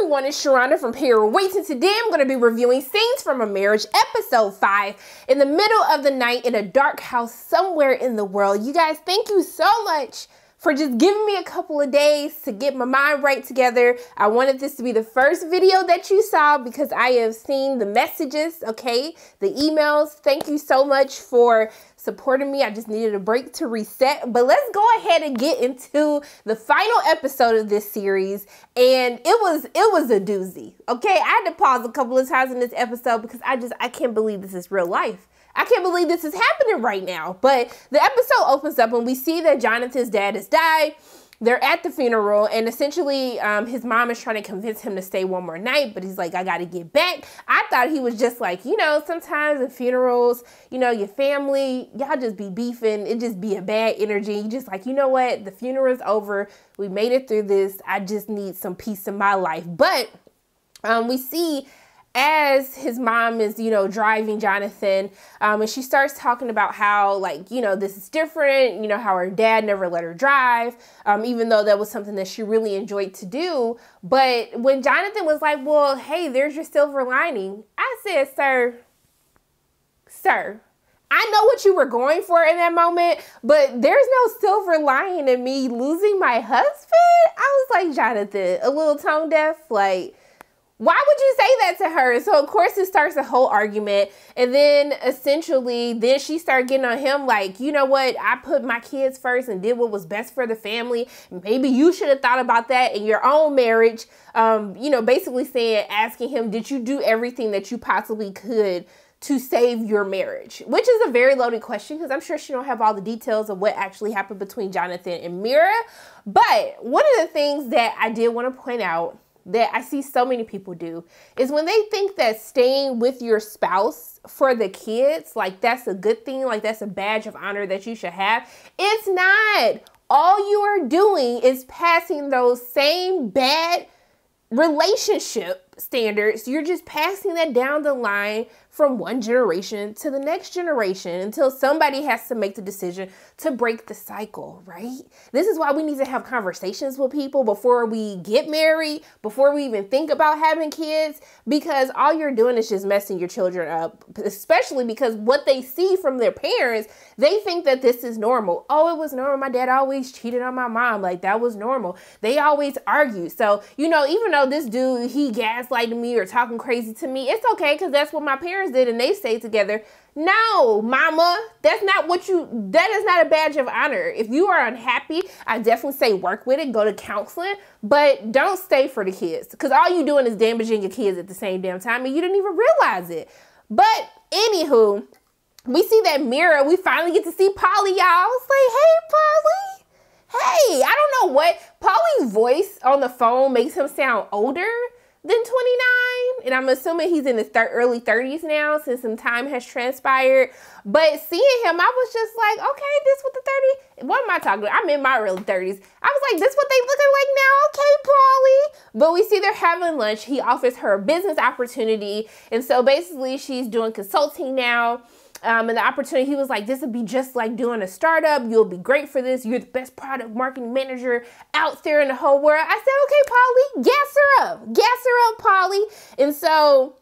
everyone, it's Sharronda from Payroll Waits, and today I'm going to be reviewing Scenes from a Marriage, episode 5, in the middle of the night in a dark house somewhere in the world. You guys, thank you so much for just giving me a couple of days to get my mind right together. I wanted this to be the first video that you saw because I have seen the messages, okay, the emails. Thank you so much for supporting me. I just needed a break to reset. But let's go ahead and get into the final episode of this series. And it was a doozy, okay? I had to pause a couple of times in this episode because I can't believe this is real life. I can't believe this is happening right now. But the episode opens up and we see that Jonathan's dad has died. They're at the funeral, and essentially his mom is trying to convince him to stay one more night, but he's like, I got to get back. I thought he was just like, you know, sometimes in funerals, you know, your family, y'all just be beefing. It just be a bad energy. You just like, you know what? The funeral is over. We made it through this. I just need some peace in my life. But we see as his mom is, you know, driving Jonathan, and she starts talking about how, like, you know, this is different, you know, how her dad never let her drive, even though that was something that she really enjoyed to do. But when Jonathan was like, well, hey, there's your silver lining, I said, sir, I know what you were going for in that moment, but there's no silver lining in me losing my husband. I was like, Jonathan, a little tone deaf, like, why would you say that to her? So, of course, it starts a whole argument. And then, essentially, then she started getting on him like, you know what? I put my kids first and did what was best for the family. Maybe you should have thought about that in your own marriage. You know, basically saying, asking him, did you do everything that you possibly could to save your marriage? Which is a very loaded question because I'm sure she don't have all the details of what actually happened between Jonathan and Mira. But one of the things that I did want to point out that I see so many people do is when they think that staying with your spouse for the kids, like that's a good thing, like that's a badge of honor that you should have. It's not. All you are doing is passing those same bad relationship standards. You're just passing that down the line from one generation to the next generation until somebody has to make the decision to break the cycle, right? This is why we need to have conversations with people before we get married, before we even think about having kids, because all you're doing is just messing your children up, especially because what they see from their parents, they think that this is normal. Oh, it was normal. My dad always cheated on my mom. Like that was normal. They always argue. So, you know, even though this dude, he gaslighting me or talking crazy to me, it's okay because that's what my parents did and they stayed together. No, mama, that is not a badge of honor. If you are unhappy, I definitely say work with it, go to counseling, but don't stay for the kids because all you doing is damaging your kids at the same damn time and you didn't even realize it. But anywho, we see that Mira, we finally get to see Polly, y'all. It's like, hey, Polly. Hey, I don't know what. Polly's voice on the phone makes him sound older than 29, and I'm assuming he's in his early 30s now since some time has transpired. But seeing him, I was just like, okay, this what the 30, what am I talking about? I'm in my early 30s. I was like, this what they looking like now? Okay, Polly. But we see they're having lunch. He offers her a business opportunity, and so basically she's doing consulting now. And the opportunity, he was like, this would be just like doing a startup. You'll be great for this. You're the best product marketing manager out there in the whole world. I said, okay, Polly, gas her up. Gas her up, Polly. And so,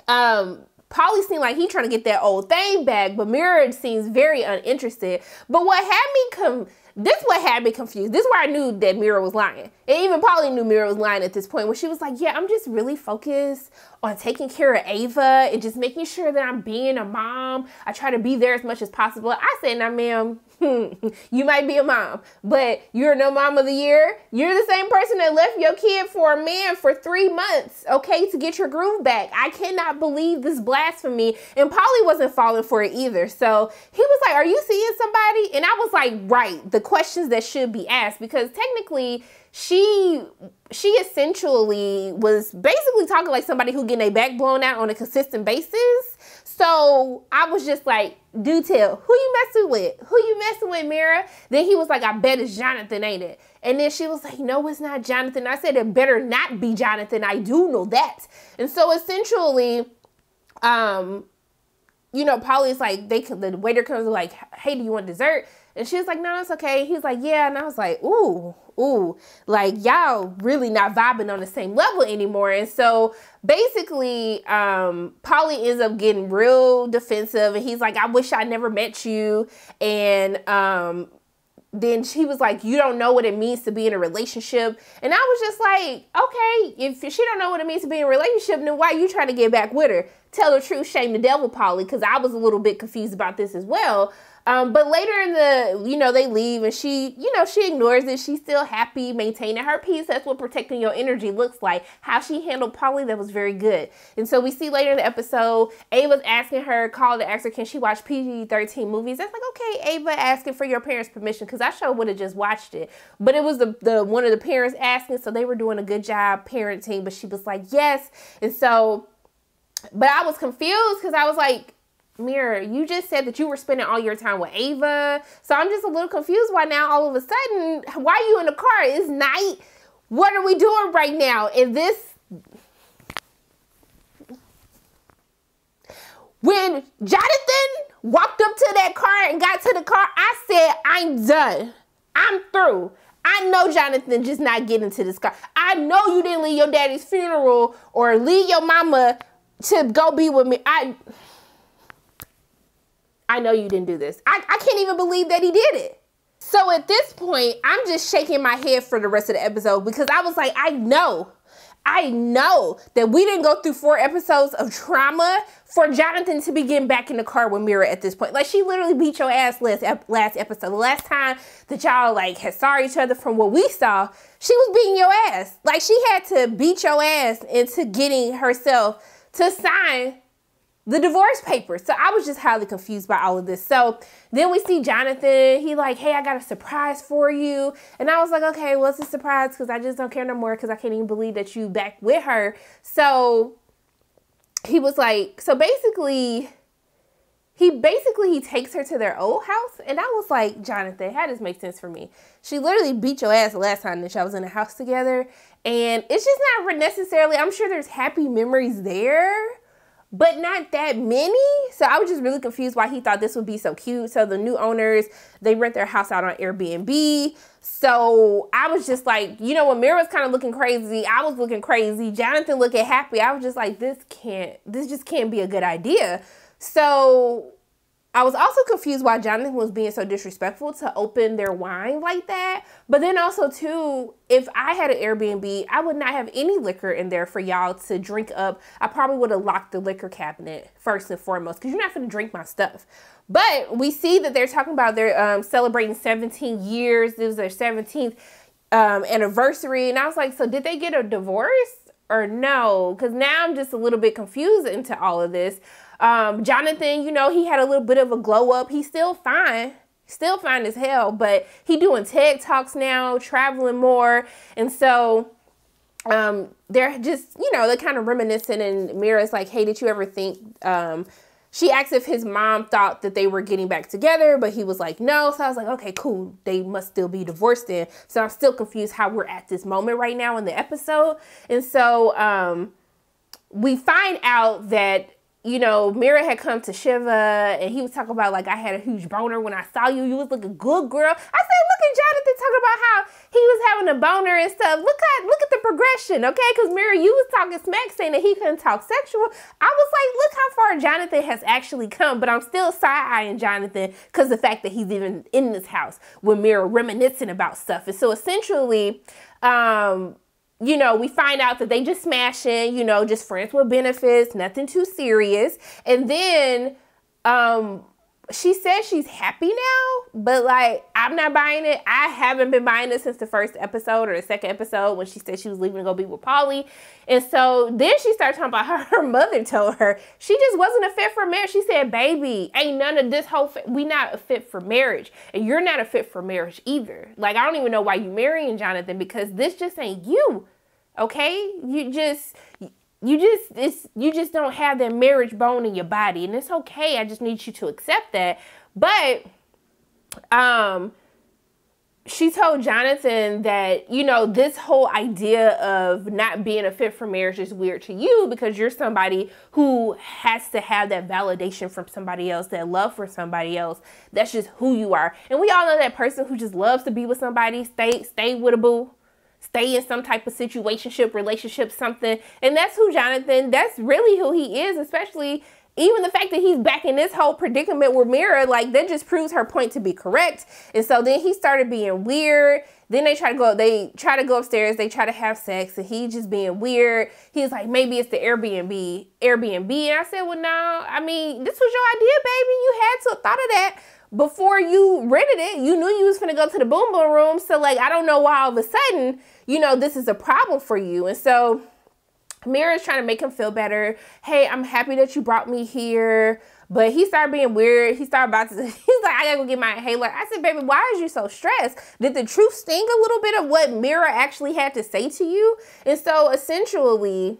Polly seemed like he trying to get that old thing back, but Mira seems very uninterested. But what had me this what had me confused. This is where I knew that Mira was lying. And even Polly knew Mira was lying at this point when she was like, yeah, I'm just really focused on taking care of Ava and just making sure that I'm being a mom. I try to be there as much as possible. I said, now, ma'am, you might be a mom, but you're no mom of the year. You're the same person that left your kid for a man for 3 months, okay, to get your groove back. I cannot believe this blasphemy. And Polly wasn't falling for it either. So he was like, are you seeing somebody? And I was like, right, the questions that should be asked, because technically she essentially was basically talking like somebody who getting their back blown out on a consistent basis. So I was just like, do tell, who you messing with? Who you messing with, Mira? Then he was like, I bet it's Jonathan, ain't it? And then she was like, no, it's not Jonathan. I said, it better not be Jonathan. I do know that. And so essentially, you know, Polly's like, the waiter comes like, hey, do you want dessert? And she was like, no, it's okay. He's like, yeah. And I was like, ooh, like y'all really not vibing on the same level anymore. And so basically, Polly ends up getting real defensive, and he's like, I wish I never met you. And then she was like, you don't know what it means to be in a relationship. And I was just like, okay, if she don't know what it means to be in a relationship, then why are you trying to get back with her? Tell the truth, shame the devil, Polly, because I was a little bit confused about this as well. But later in the, you know, they leave, and she, you know, she ignores it. She's still happy, maintaining her peace. That's what protecting your energy looks like. How she handled Polly, that was very good. And so we see later in the episode, Ava's asking her, called to ask her, can she watch PG-13 movies? That's like, okay, Ava asking for your parents' permission, because I sure would have just watched it. But it was the one of the parents asking, so they were doing a good job parenting, but she was like, yes. And so, but I was confused, because I was like, Mira, you just said that you were spending all your time with Ava. So I'm just a little confused why now all of a sudden, why are you in the car? It's night. What are we doing right now? And this, when Jonathan walked up to that car and got to the car, I said, I'm done. I'm through. I know Jonathan just not getting to this car. I know you didn't leave your daddy's funeral or leave your mama to go be with me. I know you didn't do this. I can't even believe that he did it. So at this point, I'm just shaking my head for the rest of the episode, because I was like, I know that we didn't go through 4 episodes of trauma for Jonathan to be getting back in the car with Mira at this point. Like, she literally beat your ass last episode. The last time that y'all like had saw each other, from what we saw, she was beating your ass. Like, she had to beat your ass into getting herself to sign the divorce papers. So I was just highly confused by all of this. So then we see Jonathan. He like, hey, I got a surprise for you. And I was like, okay, what's the surprise? Because I just don't care no more, because I can't even believe that you back with her. So he was like, so basically, he takes her to their old house. And I was like, Jonathan, how does this make sense for me? She literally beat your ass the last time that y'all was in the house together. And it's just not necessarily, I'm sure there's happy memories there, but not that many. So I was just really confused why he thought this would be so cute. So the new owners, they rent their house out on Airbnb. So I was just like, you know, when Mira was kind of looking crazy, I was looking crazy. Jonathan looking happy. I was just like, this just can't be a good idea. So I was also confused why Jonathan was being so disrespectful to open their wine like that. But then also too, if I had an Airbnb, I would not have any liquor in there for y'all to drink up. I probably would have locked the liquor cabinet first and foremost, because you're not going to drink my stuff. But we see that they're talking about they're celebrating 17 years. This was their 17th anniversary. And I was like, so did they get a divorce or no? Because now I'm just a little bit confused into all of this. Jonathan, you know, he had a little bit of a glow up. He's still fine as hell, but he doing TED Talks now, traveling more. And so, they're just, you know, they're kind of reminiscing, and Mira's like, hey, did you ever think, she asked if his mom thought that they were getting back together, but he was like, no. So I was like, okay, cool. They must still be divorced then. So I'm still confused how we're at this moment right now in the episode. And so, we find out that, you know, Mira had come to Shiva, and he was talking about, like, I had a huge boner when I saw you. You was looking good, girl. I said, look at Jonathan talking about how he was having a boner and stuff. Look at the progression, okay? Because Mira, you was talking smack, saying that he couldn't talk sexual. I was like, look how far Jonathan has actually come. But I'm still side-eyeing Jonathan because the fact that he's even in this house with Mira reminiscing about stuff. And so essentially, you know, we find out that they just smashing, you know, just friends with benefits, nothing too serious. And then she says she's happy now, but like, I'm not buying it. I haven't been buying it since the first episode or the second episode when she said she was leaving to go be with Polly. And so then she started talking about her mother told her she just wasn't a fit for marriage. She said, baby, ain't none of this whole, we not a fit for marriage. And you're not a fit for marriage either. Like, I don't even know why you marrying Jonathan, because this just ain't you. Okay? You just don't have that marriage bone in your body, and it's okay. I just need you to accept that. But she told Jonathan that, you know, this whole idea of not being a fit for marriage is weird to you because you're somebody who has to have that validation from somebody else, that love for somebody else. That's just who you are. And we all know that person who just loves to be with somebody, stay with a boo, stay in some type of situationship, relationship, something. And that's who Jonathan, that's really who he is, especially even the fact that he's back in this whole predicament with Mira, like, that just proves her point to be correct. And so then he started being weird. Then they try to go upstairs. They try to have sex, and he just being weird. He's like, maybe it's the Airbnb. And I said, well, no, I mean, this was your idea, baby. You had to have thought of that before you rented it. You knew you was going to go to the boom boom room. So, like, I don't know why all of a sudden, you know, this is a problem for you. And so Mira's trying to make him feel better. Hey, I'm happy that you brought me here. But he started being weird. He's like, I gotta go get my inhaler. I said, baby, why is you so stressed? Did the truth sting a little bit of what Mira actually had to say to you? And so essentially,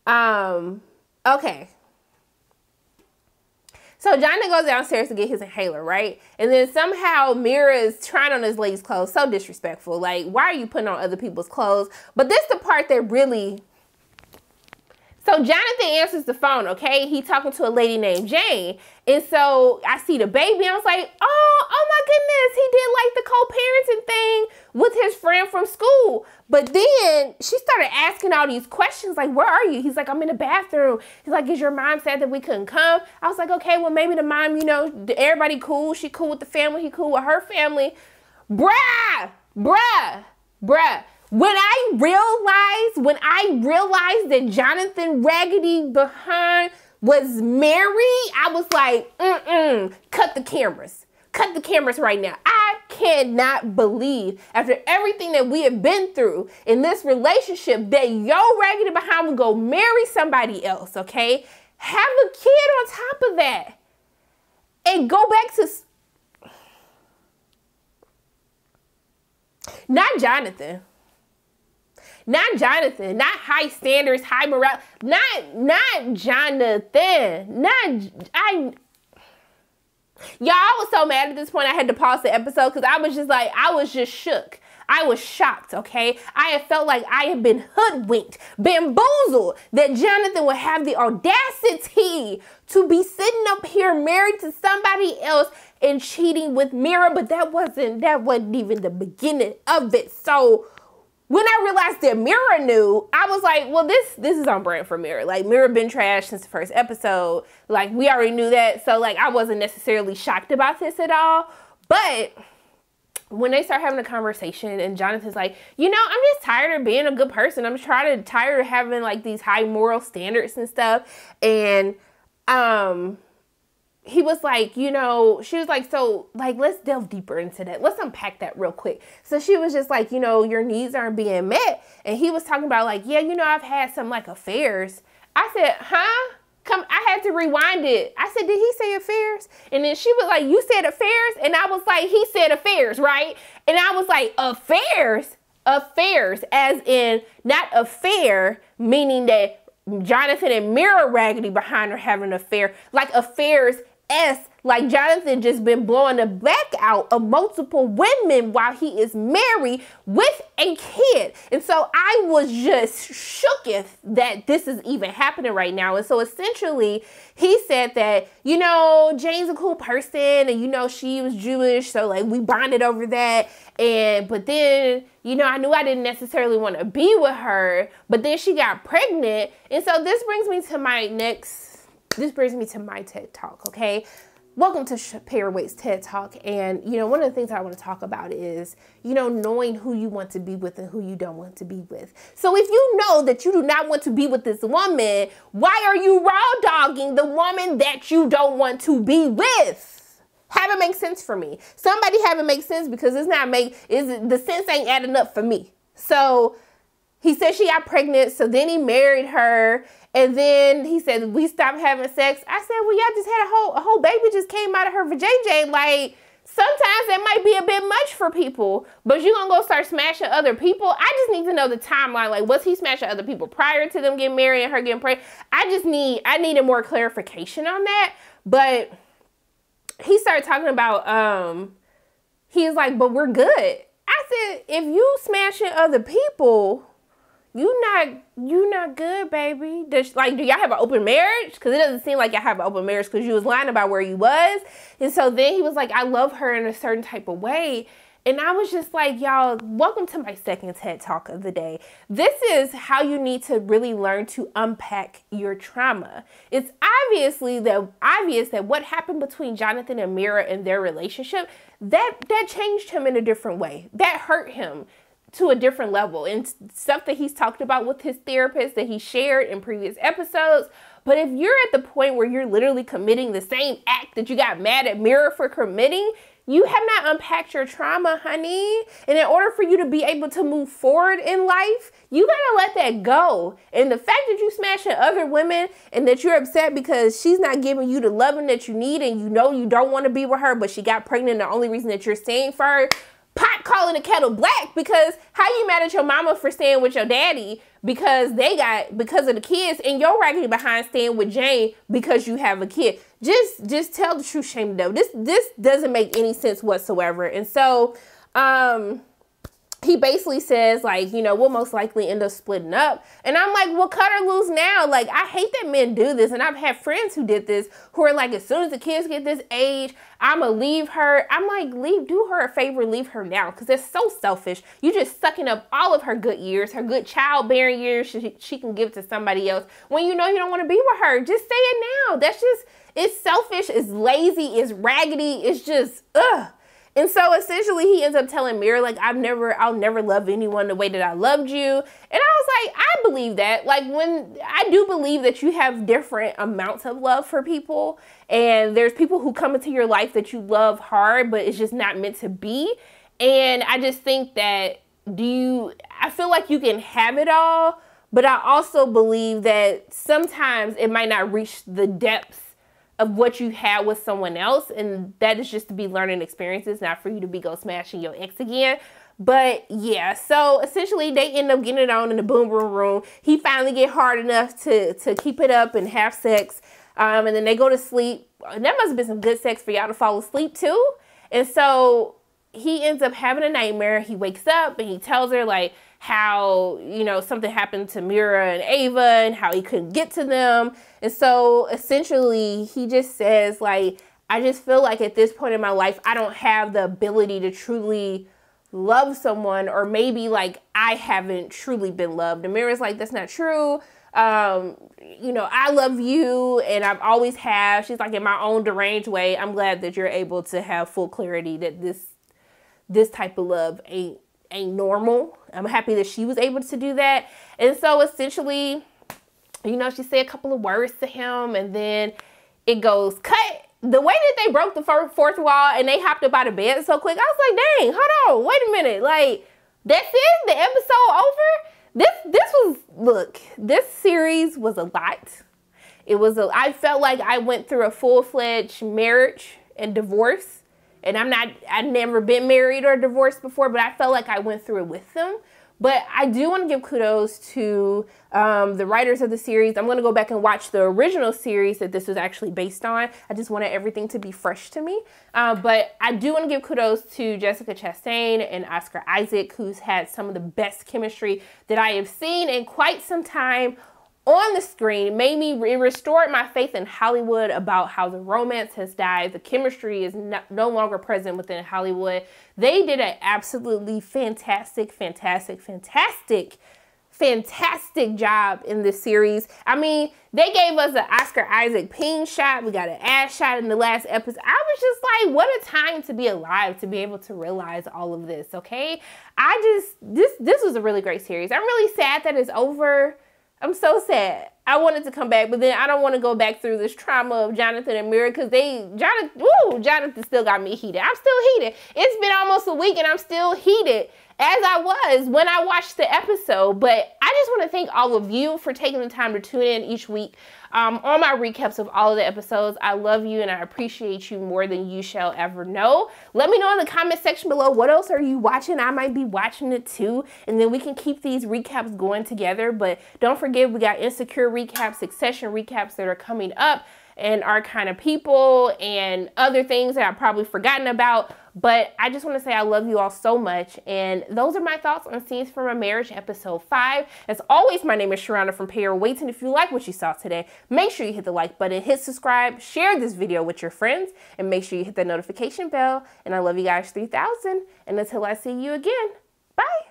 okay. So Jonathan goes downstairs to get his inhaler, right? And then somehow Mira is trying on this lady's clothes. So disrespectful. Like, why are you putting on other people's clothes? But this is the part that really... So Jonathan answers the phone, okay? He talking to a lady named Jane. And so I see the baby. I was like, oh my goodness. He did like the co-parenting thing with his friend from school. But then she started asking all these questions like, where are you? He's like, I'm in the bathroom. He's like, is your mom sad that we couldn't come? I was like, okay, well, maybe the mom, you know, everybody cool. She cool with the family. He cool with her family. Bruh. When I realized that Jonathan Raggedy behind was married, I was like, cut the cameras. Cut the cameras right now. I cannot believe, after everything that we have been through in this relationship, that yo Raggedy behind would go marry somebody else, okay? Have a kid on top of that. And go back to... Not Jonathan. Not Jonathan, not high standards, high morale, not Jonathan, y'all, I was so mad at this point I had to pause the episode because I was just shook. I was shocked, okay? I had felt like I had been hoodwinked, bamboozled, that Jonathan would have the audacity to be sitting up here married to somebody else and cheating with Mira, but that wasn't even the beginning of it. So when I realized that Mira knew, I was like, well, this is on brand for Mira. Like, Mira been trashed since the first episode. Like, we already knew that. So, like, I wasn't necessarily shocked about this at all. But when they start having a conversation and Jonathan's like, you know, I'm just tired of being a good person. I'm tired of having, like, these high moral standards and stuff. And, he was like, you know, she was like, so, like, let's delve deeper into that. Let's unpack that real quick. So she was just like, you know, your needs aren't being met. And he was talking about like, yeah, you know, I've had some like affairs. I said, huh? I had to rewind it. I said, did he say affairs? And then she was like, you said affairs? And I was like, he said affairs, right? And I was like, affairs? Affairs, as in not affair, meaning that Jonathan and Mira Raggedy behind her having an affair, like affairs like Jonathan just been blowing the back out of multiple women while he is married with a kid. And so I was just shooketh that this is even happening right now. And so essentially he said that, you know, Jane's a cool person and, you know, she was Jewish. So like we bonded over that. But then, you know, I knew I didn't necessarily want to be with her, but then she got pregnant. And so this brings me to my TED Talk, okay? Welcome to Pairwait's TED Talk. And, you know, one of the things I want to talk about is, you know, knowing who you want to be with and who you don't want to be with. So if you know that you do not want to be with this woman, why are you raw dogging the woman that you don't want to be with? Have it make sense for me. Somebody have it make sense, because the sense ain't adding up for me. So he said she got pregnant, so then he married her. And then he said, we stopped having sex. I said, well, y'all just had a whole baby just came out of her vajayjay. Like, sometimes that might be a bit much for people, but you're going to go start smashing other people. I just need to know the timeline. Like, was he smashing other people prior to them getting married and her getting pregnant? I needed more clarification on that. But he started talking about, he was like, but we're good. I said, if you smashing other people, you not good, baby. Do y'all have an open marriage? Because it doesn't seem like y'all have an open marriage because you was lying about where you was. And so then he was like, I love her in a certain type of way. And I was just like, y'all, welcome to my second TED Talk of the day. This is how you need to really learn to unpack your trauma. It's obvious that what happened between Jonathan and Mira in their relationship, that changed him in a different way. That hurt him to a different level, and stuff that he's talked about with his therapist that he shared in previous episodes. But if you're at the point where you're literally committing the same act that you got mad at Mira for committing, you have not unpacked your trauma, honey. And in order for you to be able to move forward in life, you gotta let that go. And the fact that you smashing other women and that you're upset because she's not giving you the loving that you need, and you know you don't want to be with her, but she got pregnant, the only reason that you're staying for her, pot calling the kettle black. Because how you mad at your mama for staying with your daddy because of the kids, and you're raggedy behind staying with Jane because you have a kid? Just tell the truth, shame the devil. This doesn't make any sense whatsoever. And so he basically says, like, you know, we'll most likely end up splitting up. And I'm like, well, cut her loose now. Like, I hate that men do this. And I've had friends who did this, who are like, as soon as the kids get this age, I'm going to leave her. I'm like, do her a favor, leave her now. Because it's so selfish. You just sucking up all of her good years, her good childbearing years she can give to somebody else. When you know you don't want to be with her, just say it now. That's just, it's selfish, it's lazy, it's raggedy, it's just, ugh. And so essentially he ends up telling Mira, like, I'll never love anyone the way that I loved you. And I was like, I believe that. Like, I do believe that you have different amounts of love for people. And there's people who come into your life that you love hard, but it's just not meant to be. And I just think that I feel like you can have it all, but I also believe that sometimes it might not reach the depths of what you had with someone else, and that is just to be learning experiences, not for you to go smashing your ex again. But yeah, so essentially they end up getting it on in the boom boom room. He finally get hard enough to keep it up and have sex, and then they go to sleep. That must have been some good sex for y'all to fall asleep too. And so he ends up having a nightmare. He wakes up and he tells her, like, how, you know, something happened to Mira and Ava and how he couldn't get to them. And so essentially he just says, like, I just feel like at this point in my life, I don't have the ability to truly love someone, or maybe like I haven't truly been loved. And Mira's like, that's not true. You know, I love you and I've always have. She's like, in my own deranged way, I'm glad that you're able to have full clarity that this type of love ain't normal. I'm happy that she was able to do that. And so essentially, you know, she said a couple of words to him, and then it goes cut. The way that they broke the fourth wall and they hopped up out of bed so quick, I was like, dang, hold on, wait a minute. Like, that's it? The episode over? This series was a lot. I felt like I went through a full-fledged marriage and divorce. And I've never been married or divorced before, but I felt like I went through it with them. But I do want to give kudos to the writers of the series. I'm going to go back and watch the original series that this was actually based on. I just wanted everything to be fresh to me. But I do want to give kudos to Jessica Chastain and Oscar Isaac, who's had some of the best chemistry that I have seen in quite some time on the screen. It restored my faith in Hollywood about how the romance has died. The chemistry is no longer present within Hollywood. They did an absolutely fantastic job in this series. I mean, they gave us an Oscar Isaac ping shot. We got an ass shot in the last episode. I was just like, what a time to be alive, to be able to realize all of this, okay? This was a really great series. I'm really sad that it's over. I'm so sad. I wanted to come back, but then I don't want to go back through this trauma of Jonathan and Mira, because Jonathan still got me heated. I'm still heated. It's been almost a week and I'm still heated, as I was when I watched the episode. But I just want to thank all of you for taking the time to tune in each week on my recaps of all of the episodes. I love you and I appreciate you more than you shall ever know. Let me know in the comment section below, what else are you watching? I might be watching it too, and then we can keep these recaps going together. But don't forget, we got Insecure recaps, Succession recaps that are coming up, and Our Kind of People, and other things that I've probably forgotten about. But I just want to say I love you all so much. And those are my thoughts on Scenes from a Marriage, episode 5. As always, my name is Sharronda from Pay Your Weights. And if you like what you saw today, make sure you hit the like button, hit subscribe, share this video with your friends, and make sure you hit the notification bell. And I love you guys 3000. And until I see you again, bye.